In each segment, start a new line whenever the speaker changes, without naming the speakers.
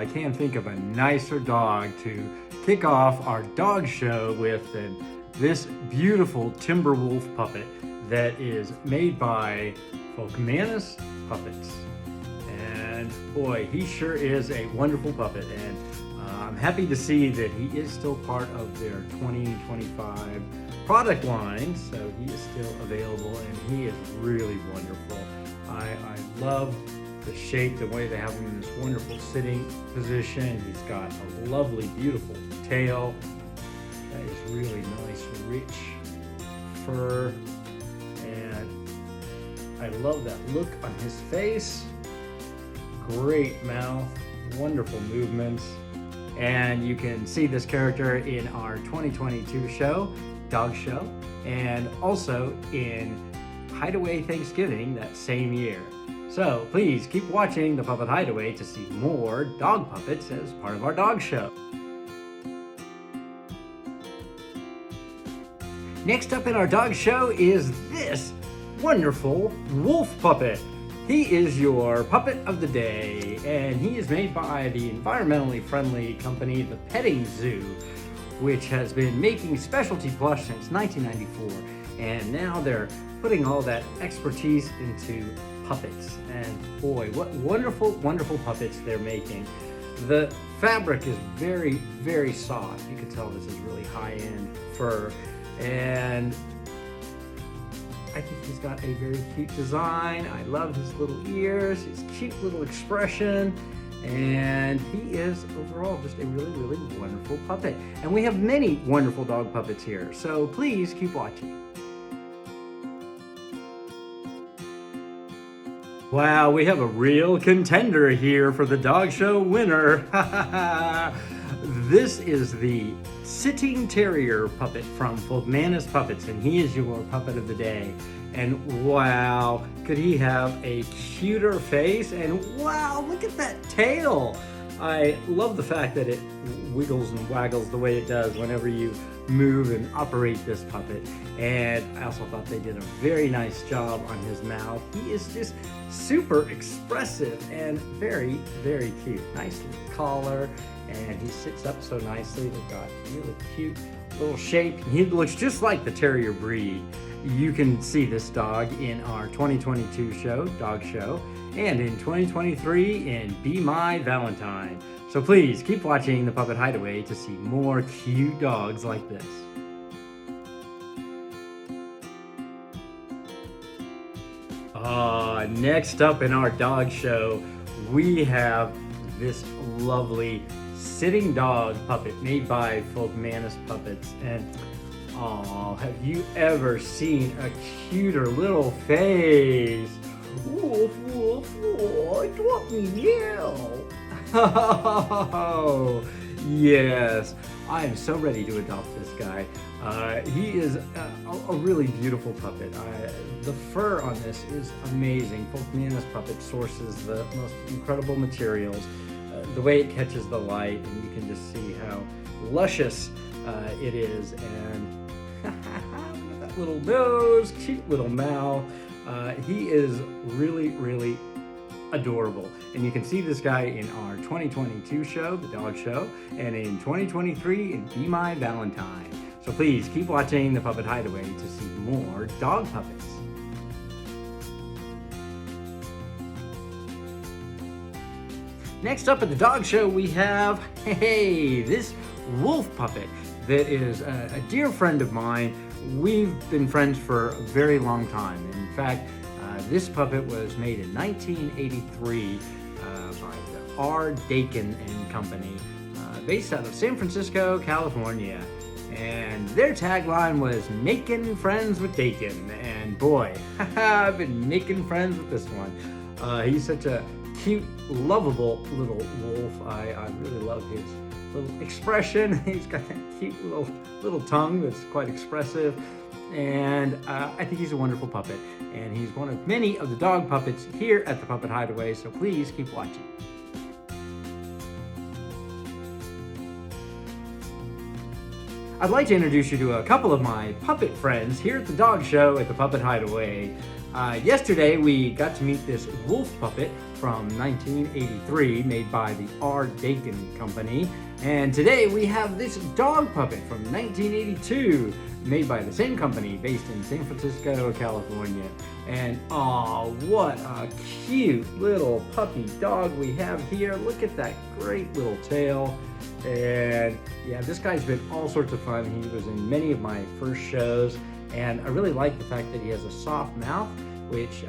I can't think of a nicer dog to kick off our dog show with than this beautiful Timberwolf puppet that is made by Folkmanis Puppets. And boy, he sure is a wonderful puppet, and I'm happy to see that he is still part of their 2025 product line, so he is still available, and he is really wonderful. I love the shape, the way they have him in this wonderful sitting position. He's got a lovely, beautiful tail that is really nice, rich fur, and I love that look on his face. Great mouth, wonderful movements, and you can see this character in our 2022 show, Dog Show, and also in Hideaway Thanksgiving that same year. So please keep watching The Puppet Hideaway to see more dog puppets as part of our dog show. Next up in our dog show is this wonderful wolf puppet. He is your puppet of the day, and he is made by the environmentally friendly company The Petting Zoo, which has been making specialty plush since 1994, and now they're putting all that expertise into puppets. And boy, what wonderful, wonderful puppets they're making. The fabric is very, very soft. You can tell this is really high-end fur, and I think he's got a very cute design. I love his little ears, his cute little expression, and he is overall just a really, really wonderful puppet. And we have many wonderful dog puppets here, so please keep watching. Wow, we have a real contender here for the dog show winner. This is the sitting terrier puppet from Folkmanis Puppets, and he is your puppet of the day. And wow, could he have a cuter face? And wow, look at that tail. I love the fact that it wiggles and waggles the way it does whenever you move and operate this puppet. And I also thought they did a very nice job on his mouth. He is just super expressive and very, very cute. Nice little collar, and he sits up so nicely. They've got really cute little shape. He looks just like the terrier breed. You can see this dog in our 2022 show, Dog Show, and in 2023 in Be My Valentine. So please keep watching The Puppet Hideaway to see more cute dogs like this. Next up in our dog show, we have this lovely sitting dog puppet made by Folkmanis Puppets. And oh, have you ever seen a cuter little face? Woof, woof, woof, let me yell. Oh, yes. I am so ready to adopt this guy. He is a really beautiful puppet. The fur on this is amazing. Folkmanis Puppet sources the most incredible materials. The way it catches the light, and you can just see how luscious it is. And look at that little nose, cute little mouth. He is really, really adorable. And you can see this guy in our 2022 show, The Dog Show, and in 2023 in Be My Valentine. So please keep watching The Puppet Hideaway to see more dog puppets. Next up at the dog show, we have, this wolf puppet that is a dear friend of mine. We've been friends for a very long time. In fact, this puppet was made in 1983 by the Dacon and Company, based out of San Francisco, California. And their tagline was "Making Friends with Dacon." And boy, I've been making friends with this one. He's such a cute, lovable little wolf. I really love his little expression. He's got that cute little tongue that's quite expressive. And I think he's a wonderful puppet. And he's one of many of the dog puppets here at the Puppet Hideaway, so please keep watching. I'd like to introduce you to a couple of my puppet friends here at the dog show at the Puppet Hideaway. Yesterday we got to meet this wolf puppet from 1983 made by the Dacon company. And today we have this dog puppet from 1982 made by the same company based in San Francisco, California. And oh, what a cute little puppy dog we have here. Look at that great little tail. And yeah, this guy's been all sorts of fun. He was in many of my first shows. And I really like the fact that he has a soft mouth, which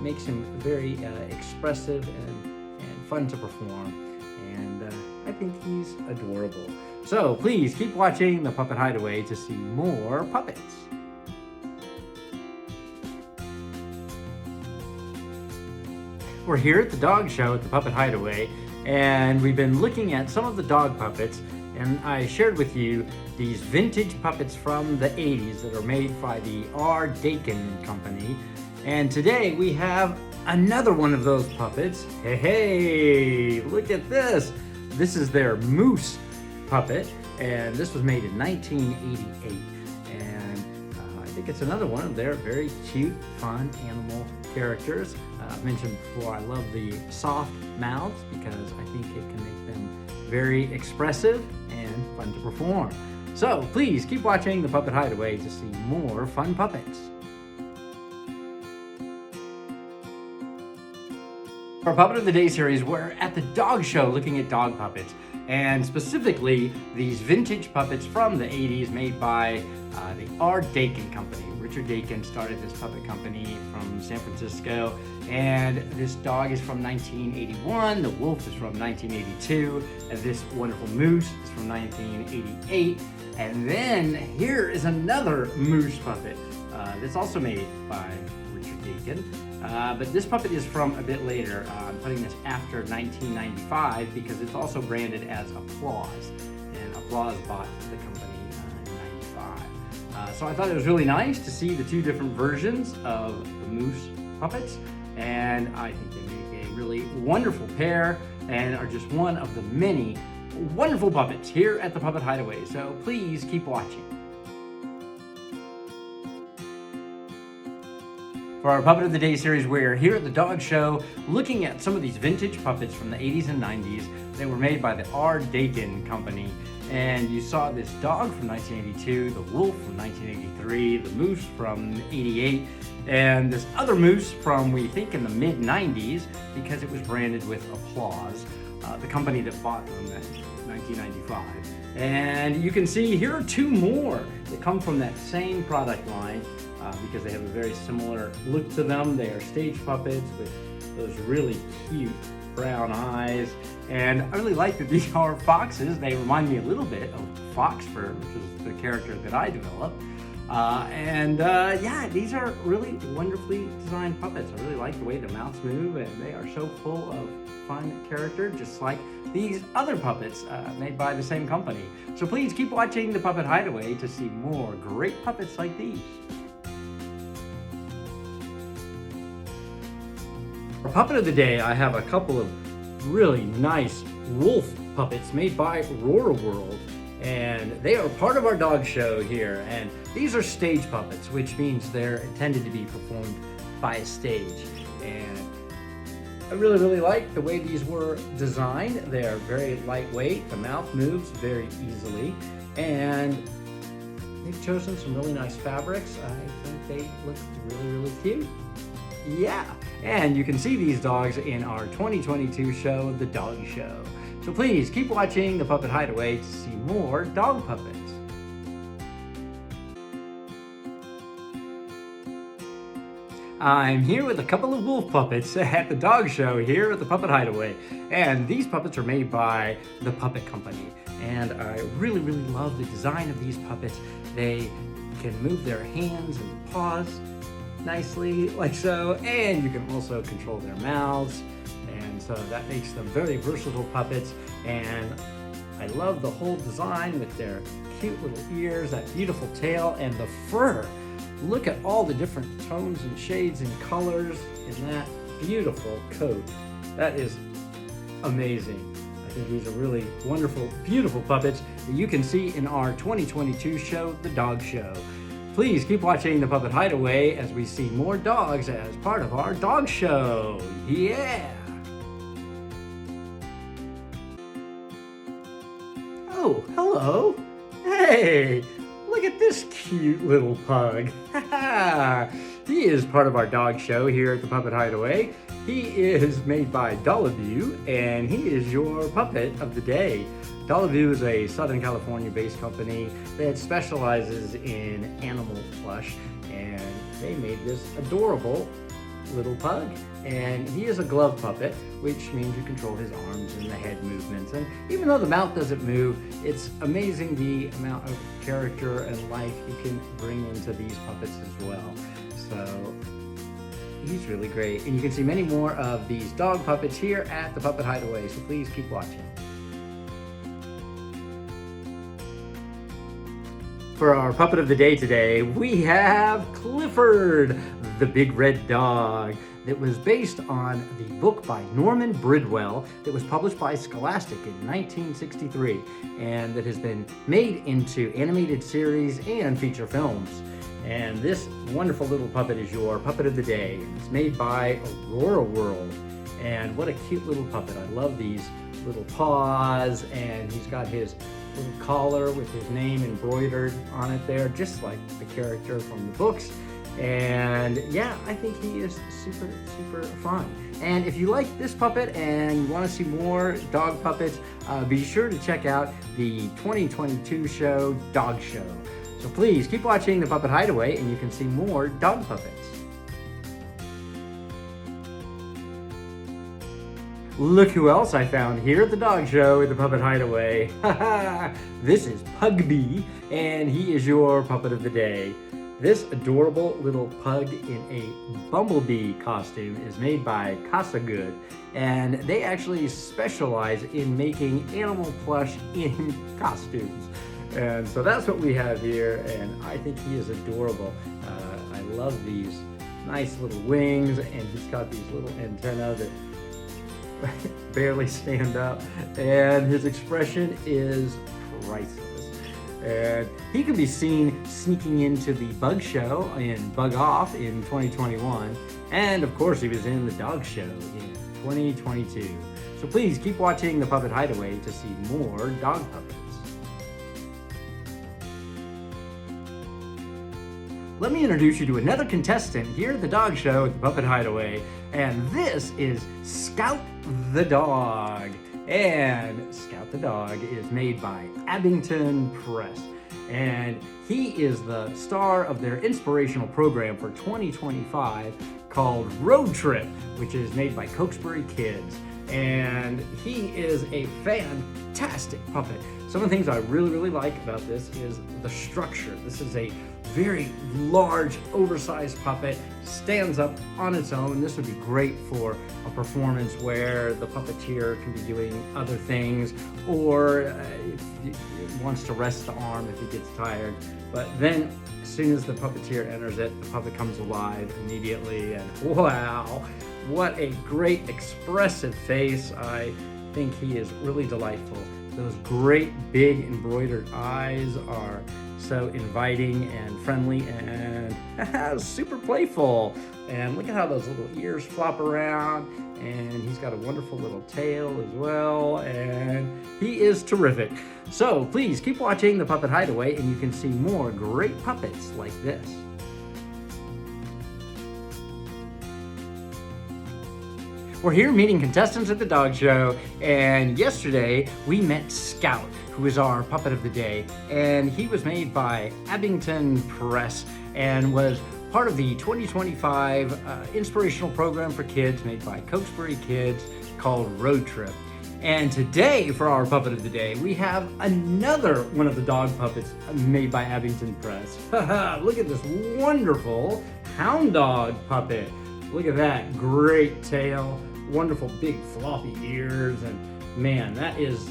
makes him very expressive and fun to perform. And I think he's adorable. So please keep watching The Puppet Hideaway to see more puppets. We're here at the dog show at The Puppet Hideaway, and we've been looking at some of the dog puppets. And I shared with you these vintage puppets from the 80s that are made by the Dacon company. And today we have another one of those puppets. Hey, look at this. This is their moose puppet, and this was made in 1988. And I think it's another one of their very cute, fun animal characters. I mentioned before, I love the soft mouths because I think it can make them very expressive and fun to perform. So please keep watching The Puppet Hideaway to see more fun puppets. For our Puppet of the Day series, we're at the dog show looking at dog puppets, and specifically these vintage puppets from the 80s made by the Dacon company. Richard Dacon started this puppet company from San Francisco, and this dog is from 1981, the wolf is from 1982, and this wonderful moose is from 1988. And then here is another moose puppet that's also made by Richard Dacon. But this puppet is from a bit later. I'm putting this after 1995 because it's also branded as Applause, and Applause bought the company in 95. So I thought it was really nice to see the two different versions of the moose puppets, and I think they make a really wonderful pair and are just one of the many wonderful puppets here at the Puppet Hideaway. So please keep watching. For our Puppet of the Day series, we're here at the dog show looking at some of these vintage puppets from the 80s and 90s that were made by the Dacon company. And you saw this dog from 1982, the wolf from 1983, the moose from 88, and this other moose from, we think, in the mid-90s because it was branded with Applause, the company that bought them in 1995. And you can see here are two more that come from that same product line. Because they have a very similar look to them. They are stage puppets with those really cute brown eyes. And I really like that these are foxes. They remind me a little bit of Foxfur, which is the character that I developed. Yeah, these are really wonderfully designed puppets. I really like the way the mouths move, and they are so full of fun character, just like these other puppets made by the same company. So please keep watching The Puppet Hideaway to see more great puppets like these. For Puppet of the Day, I have a couple of really nice wolf puppets made by Roar World, and they are part of our dog show here. And these are stage puppets, which means they're intended to be performed by a stage. And I really like the way these were designed. They are very lightweight, the mouth moves very easily, and they've chosen some really nice fabrics. I think they look really cute. Yeah, and you can see these dogs in our 2022 show, The Dog Show. So please keep watching The Puppet Hideaway to see more dog puppets. I'm here with a couple of wolf puppets at the dog show here at the Puppet Hideaway. And these puppets are made by the Puppet Company. And I really love the design of these puppets. They can move their hands and paws nicely, like so, and you can also control their mouths, and so that makes them very versatile puppets. And I love the whole design with their cute little ears, that beautiful tail, and the fur. Look at all the different tones and shades and colors in that beautiful coat. That is amazing. I think these are really wonderful, beautiful puppets that you can see in our 2022 show, The Dog Show. please keep watching The Puppet Hideaway as we see more dogs as part of our dog show. Yeah! Oh, hello. Hey, look at this cute little pug. He is part of our dog show here at The Puppet Hideaway. He is made by Dollaview, and he is your puppet of the day. Dollaview is a Southern California-based company that specializes in animal plush, and they made this adorable little pug. And he is a glove puppet, which means you control his arms and the head movements. And even though the mouth doesn't move, it's amazing the amount of character and life you can bring into these puppets as well. So he's really great. And you can see many more of these dog puppets here at the Puppet Hideaway, so please keep watching. For our puppet of the day today, we have Clifford, the big red dog, that was based on the book by Norman Bridwell that was published by Scholastic in 1963, and that has been made into animated series and feature films. And this wonderful little puppet is your puppet of the day. It's made by Aurora World, and what a cute little puppet. I love these little paws, and he's got his little collar with his name embroidered on it there, just like the character from the books. And yeah, I think he is super, super fun. And if you like this puppet and you want to see more dog puppets, be sure to check out the 2022 show, Dog Show. So please keep watching The Puppet Hideaway and you can see more dog puppets. Look who else I found here at the dog show at the Puppet Hideaway. This is Pugby, and he is your puppet of the day. This adorable little pug in a bumblebee costume is made by Casa Good, and they actually specialize in making animal plush in costumes. And so that's what we have here, and I think he is adorable. I love these nice little wings, and he's got these little antennae that barely stand up, and his expression is priceless. And he can be seen sneaking into the Bug Show in Bug Off in 2021, and of course he was in the Dog Show in 2022. So please keep watching The Puppet Hideaway to see more dog puppets. Let me introduce you to another contestant here at the dog show at the Puppet Hideaway, and this is Scout the Dog. And Scout the Dog is made by Abington Press, and he is the star of their inspirational program for 2025 called Road Trip, which is made by Cokesbury Kids. And he is a fantastic puppet. Some of the things I really like about this is the structure. This is a very large, oversized puppet, stands up on its own. This would be great for a performance where the puppeteer can be doing other things, or if he wants to rest the arm if he gets tired. But then as soon as the puppeteer enters it, the puppet comes alive immediately, and wow, what a great expressive face. I think he is really delightful. Those great big embroidered eyes are so inviting and friendly and super playful. And look at how those little ears flop around, and he's got a wonderful little tail as well, and he is terrific. So please keep watching The Puppet Hideaway and you can see more great puppets like this. We're here meeting contestants at the dog show, and yesterday we met Scout, who is our puppet of the day, and he was made by Abington Press and was part of the 2025 inspirational program for kids made by Cokesbury Kids called Road Trip. And today, for our puppet of the day, we have another one of the dog puppets made by Abington Press. Look at this wonderful Hound dog puppet. Look at that great tail, wonderful big floppy ears, and man, that is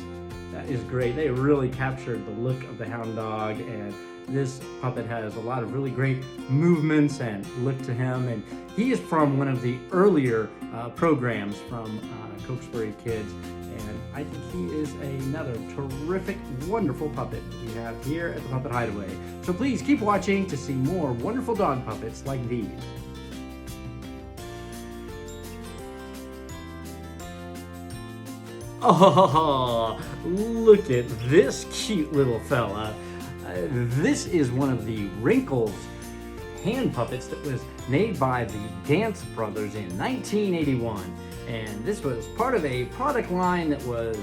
great. They really captured the look of the Hound dog, and this puppet has a lot of really great movements and look to him, and he is from one of the earlier programs from Cokesbury Kids, and I think he is another terrific, wonderful puppet we have here at the Puppet Hideaway. So please keep watching to see more wonderful dog puppets like these. Oh, look at this cute little fella. This is one of the Wrinkles hand puppets that was made by the Dance Brothers in 1981. And this was part of a product line that was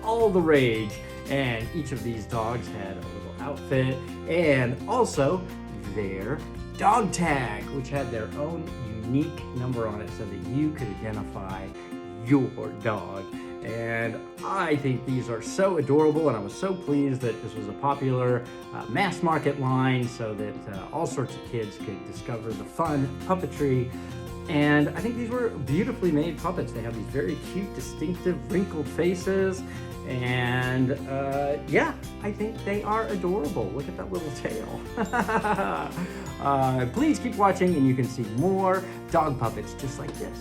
all the rage. And each of these dogs had a little outfit and also their dog tag, which had their own unique number on it so that you could identify your dog. And I think these are so adorable, and I was so pleased that this was a popular mass market line so that all sorts of kids could discover the fun puppetry. And I think these were beautifully made puppets. They have these very cute, distinctive, wrinkled faces. And yeah, I think they are adorable. Look at that little tail. Please keep watching and you can see more dog puppets just like this.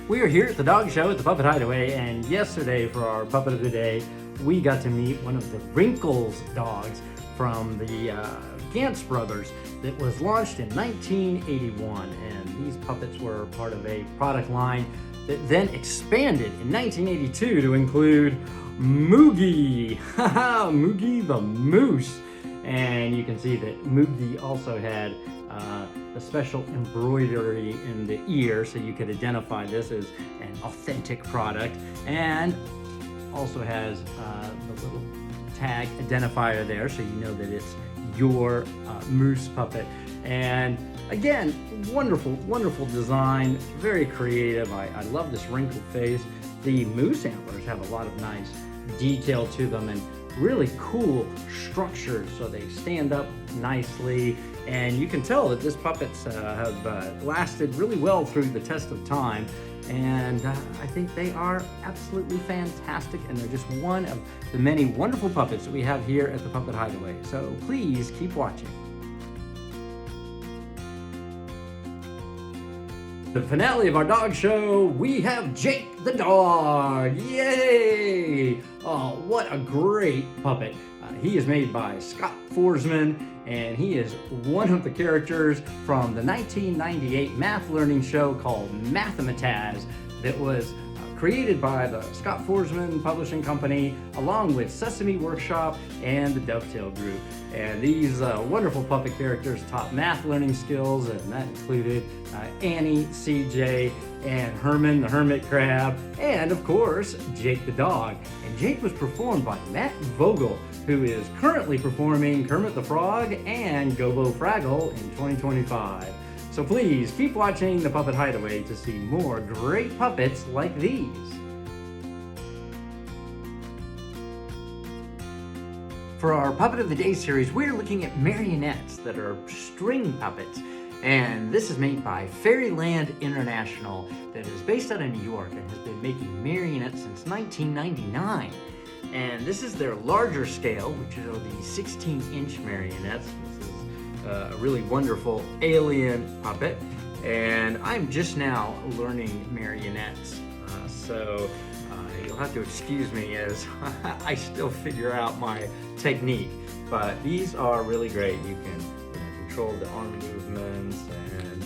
We are here at the dog show at the Puppet Hideaway, and yesterday for our Puppet of the Day, we got to meet one of the Wrinkles dogs from the Dance Brothers that was launched in 1981. And these puppets were part of a product line that then expanded in 1982 to include Moogie, Moogie the Moose. And you can see that Moogie also had a special embroidery in the ear so you could identify this as an authentic product, and also has the little tag identifier there so you know that it's your moose puppet. And again, wonderful, wonderful design, very creative. I love this wrinkled face. The moose antlers have a lot of nice detail to them and really cool structure so they stand up nicely. And you can tell that these puppets have lasted really well through the test of time. And I think they are absolutely fantastic, and they're just one of the many wonderful puppets that we have here at the Puppet Hideaway. So please keep watching. The finale of our dog show, we have Jake the dog. Yay! Oh, what a great puppet. He is made by Scott Forsman, and he is one of the characters from the 1998 math learning show called Mathemataz that was created by the Scott Forsman Publishing Company along with Sesame Workshop and the Dovetail Group. And these wonderful puppet characters taught math learning skills, and that included Annie, CJ, and Herman the Hermit Crab, and of course, Jake the dog. And Jake was performed by Matt Vogel, who is currently performing Kermit the Frog and Gobo Fraggle in 2025. So please keep watching the Puppet Hideaway to see more great puppets like these. For our Puppet of the Day series, we're looking at marionettes that are string puppets. And this is made by Fairyland International that is based out of New York and has been making marionettes since 1999. And this is their larger scale, which are the 16-inch marionettes. This is a really wonderful alien puppet. And I'm just now learning marionettes. So you'll have to excuse me as I still figure out my technique. But these are really great. You can control the arm movements, and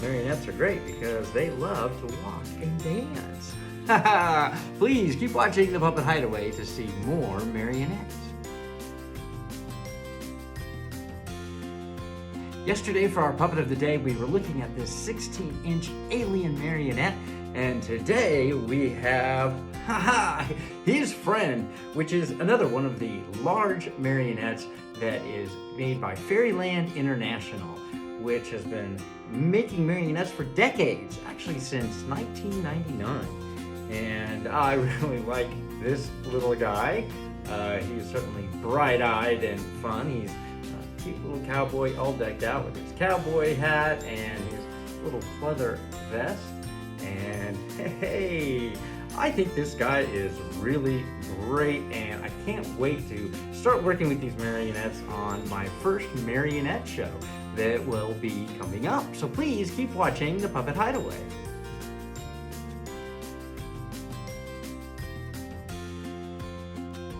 marionettes are great because they love to walk and dance. Please keep watching the Puppet Hideaway to see more marionettes. Yesterday for our Puppet of the Day, we were looking at this 16-inch alien marionette, and today we have his friend, which is another one of the large marionettes that is made by Fairyland International, which has been making marionettes for decades, actually since 1999. And I really like this little guy. He's certainly bright-eyed and fun. He's a cute little cowboy, all decked out with his cowboy hat and his little pleather vest. And hey, I think this guy is really great, and I can't wait to start working with these marionettes on my first marionette show. that will be coming up. So please keep watching The Puppet Hideaway.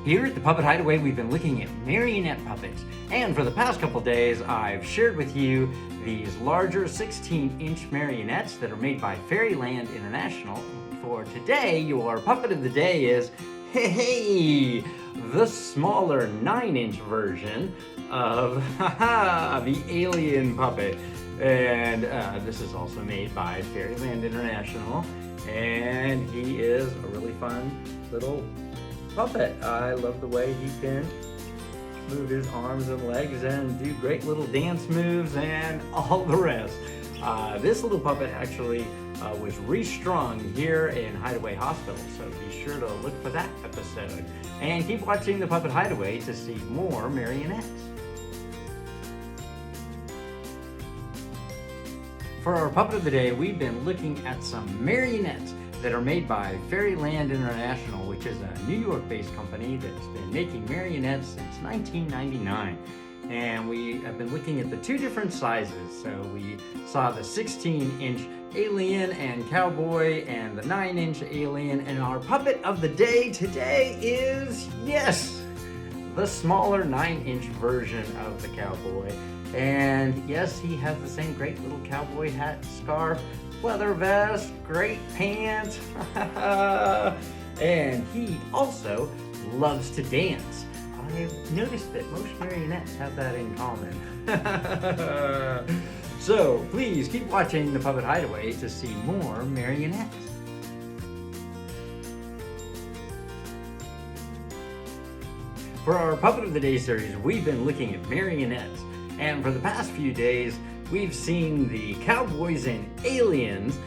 Here at The Puppet Hideaway, we've been looking at marionette puppets. And for the past couple days, I've shared with you these larger 16-inch marionettes that are made by Fairyland International. For today, your puppet of the day is, hey, the smaller 9-inch version of the alien puppet. And this is also made by Fairyland International. And he is a really fun little puppet. I love the way he can move his arms and legs and do great little dance moves and all the rest. This little puppet actually was restrung here in Hideaway Hospital, so be sure to look for that episode. And keep watching The Puppet Hideaway to see more marionettes. For our puppet of the day, we've been looking at some marionettes that are made by Fairyland International, which is a New York-based company that's been making marionettes since 1999. And we have been looking at the two different sizes. So we saw the 16-inch alien and cowboy and the 9-inch alien. And our puppet of the day today is, yes, the smaller 9-inch version of the cowboy. And yes, he has the same great little cowboy hat, scarf, leather vest, great pants, and he also loves to dance. I've noticed that most marionettes have that in common. So please keep watching The Puppet Hideaway to see more marionettes. For our Puppet of the Day series, we've been looking at marionettes, and for the past few days, we've seen the Cowboys and Aliens.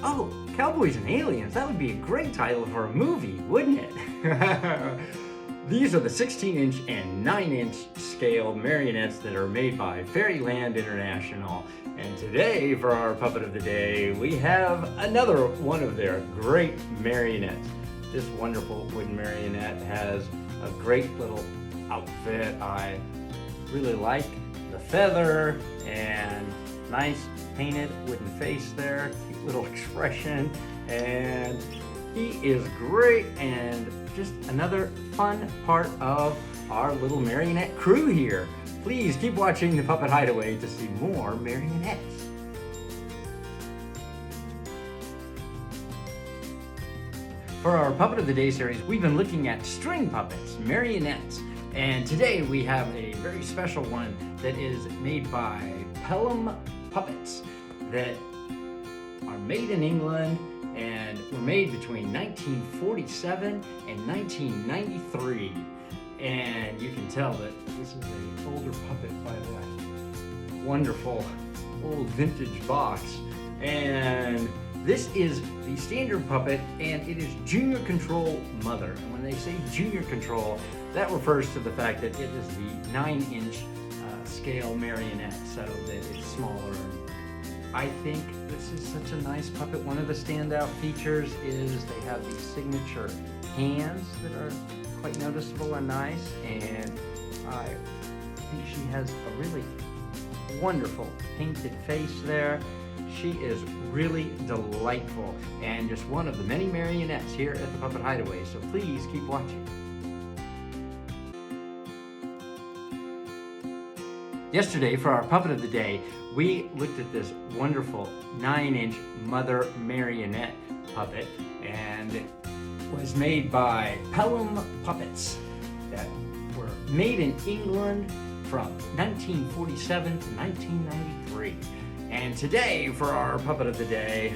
Oh, Cowboys and Aliens, that would be a great title for a movie, wouldn't it? These are the 16-inch and 9-inch scale marionettes that are made by Fairyland International. And today, for our Puppet of the Day, we have another one of their great marionettes. This wonderful wooden marionette has a great little outfit. I really like the feather and nice painted wooden face there, cute little expression, and he is great and just another fun part of our little marionette crew here. Please keep watching The Puppet Hideaway to see more marionettes. For our Puppet of the Day series, we've been looking at string puppets, marionettes, and today we have a very special one that is made by Pelum puppets that are made in England and were made between 1947 and 1993. And you can tell that this is an older puppet by that wonderful old vintage box. And this is the standard puppet, and it is Junior Control Mother. And when they say Junior Control, that refers to the fact that it is the 9-inch scale marionette, so that it's smaller. I think this is such a nice puppet. One of the standout features is they have these signature hands that are quite noticeable and nice, and I think she has a really wonderful painted face there. She is really delightful and just one of the many marionettes here at the Puppet Hideaway, so please keep watching. Yesterday, for our Puppet of the Day, we looked at this wonderful 9-inch Mother Marionette puppet, and it was made by Pelum puppets that were made in England from 1947 to 1993. And today, for our Puppet of the Day,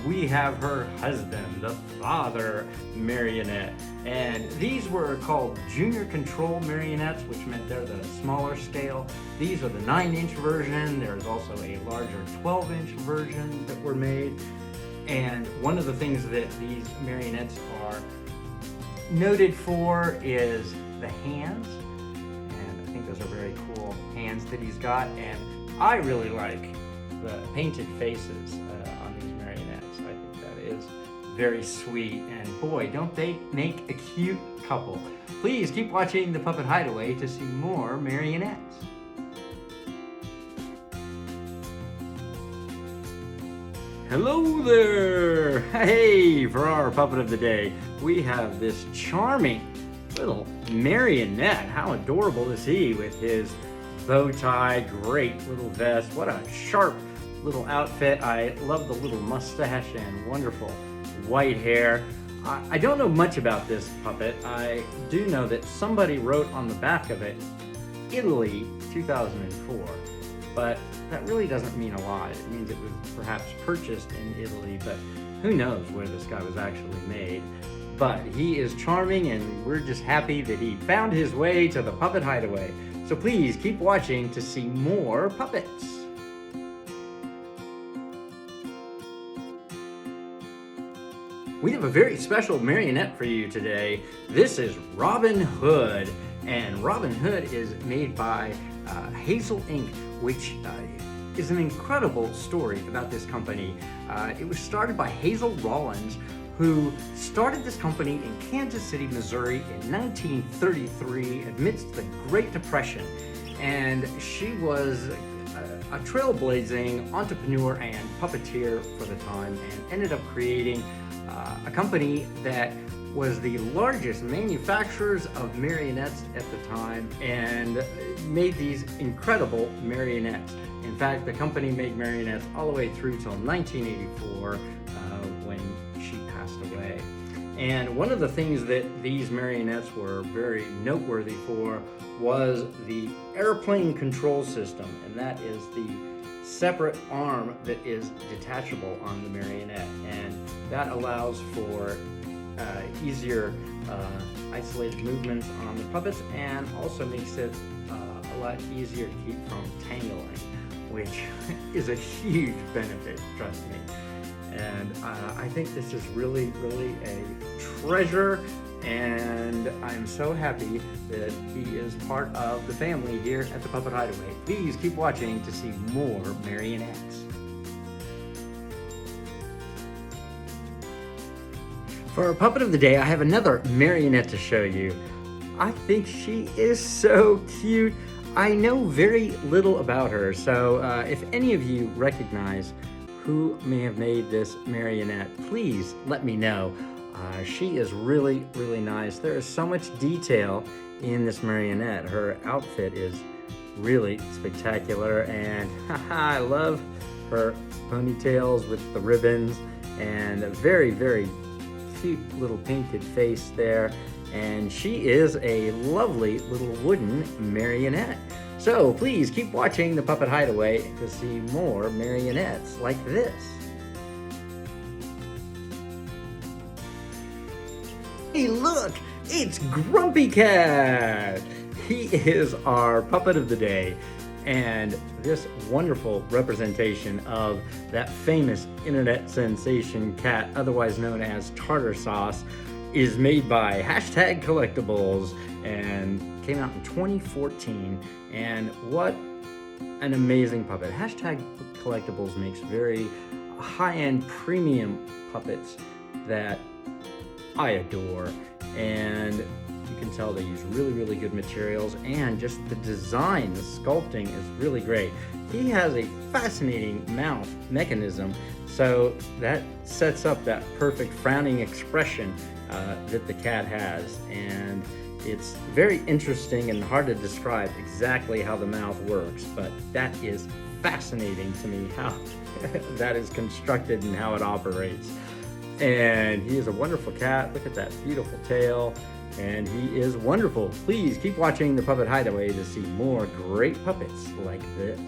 we have her husband, the father marionette. And these were called Junior Control marionettes, which meant they're the smaller scale. These are the 9-inch version. There's also a larger 12-inch version that were made. And one of the things that these marionettes are noted for is the hands. And I think those are very cool hands that he's got. And I really like the painted faces on these marionettes. I think that is very sweet, and boy, don't they make a cute couple. Please keep watching The Puppet Hideaway to see more marionettes. Hello there! Hey, for our puppet of the day, we have this charming little Marionette. How adorable is he with his bow tie, great little vest. What a sharp little outfit. I love the little mustache and wonderful white hair. I don't know much about this puppet. I do know that somebody wrote on the back of it, Italy 2004, but that really doesn't mean a lot. It means it was perhaps purchased in Italy, but who knows where this guy was actually made. But he is charming, and we're just happy that he found his way to the Puppet Hideaway. So please keep watching to see more puppets. We have a very special Marionette for you today. This is Robin Hood, and Robin Hood is made by Hazel Inc., which is an incredible story about this company. It was started by Hazel Rollins, who started this company in Kansas City, Missouri in 1933 amidst the Great Depression. And she was a trailblazing entrepreneur and puppeteer for the time, and ended up creating a company that was the largest manufacturers of marionettes at the time and made these incredible marionettes. In fact, the company made marionettes all the way through till 1984 when she passed away. And one of the things that these marionettes were very noteworthy for was the airplane control system, and that is the separate arm that is detachable on the marionette, and that allows for easier isolated movements on the puppets, and also makes it a lot easier to keep from tangling, which is a huge benefit, trust me. And I think this is really, really a treasure, and I'm so happy that he is part of the family here at the Puppet Hideaway. Please keep watching to see more marionettes. For our puppet of the day, I have another marionette to show you. I think she is so cute. I know very little about her, so if any of you recognize who may have made this marionette, please let me know. She is really, really nice. There is so much detail in this marionette. Her outfit is really spectacular, and I love her ponytails with the ribbons, and a very, very cute little painted face there. And she is a lovely little wooden marionette. So please keep watching the Puppet Hideaway to see more marionettes like this. Hey, look, it's Grumpy Cat. He is our puppet of the day, and this wonderful representation of that famous internet sensation cat, otherwise known as tartar sauce, is made by #Collectibles and came out in 2014. And what an amazing puppet. #Collectibles makes very high-end premium puppets that I adore, and you can tell they use really, really good materials, and just the design, the sculpting is really great. He has a fascinating mouth mechanism, so that sets up that perfect frowning expression that the cat has, and it's very interesting and hard to describe exactly how the mouth works, but that is fascinating to me, how that is constructed and how it operates. And he is a wonderful cat. Look at that beautiful tail, and he is wonderful. Please keep watching the Puppet Hideaway to see more great puppets like this.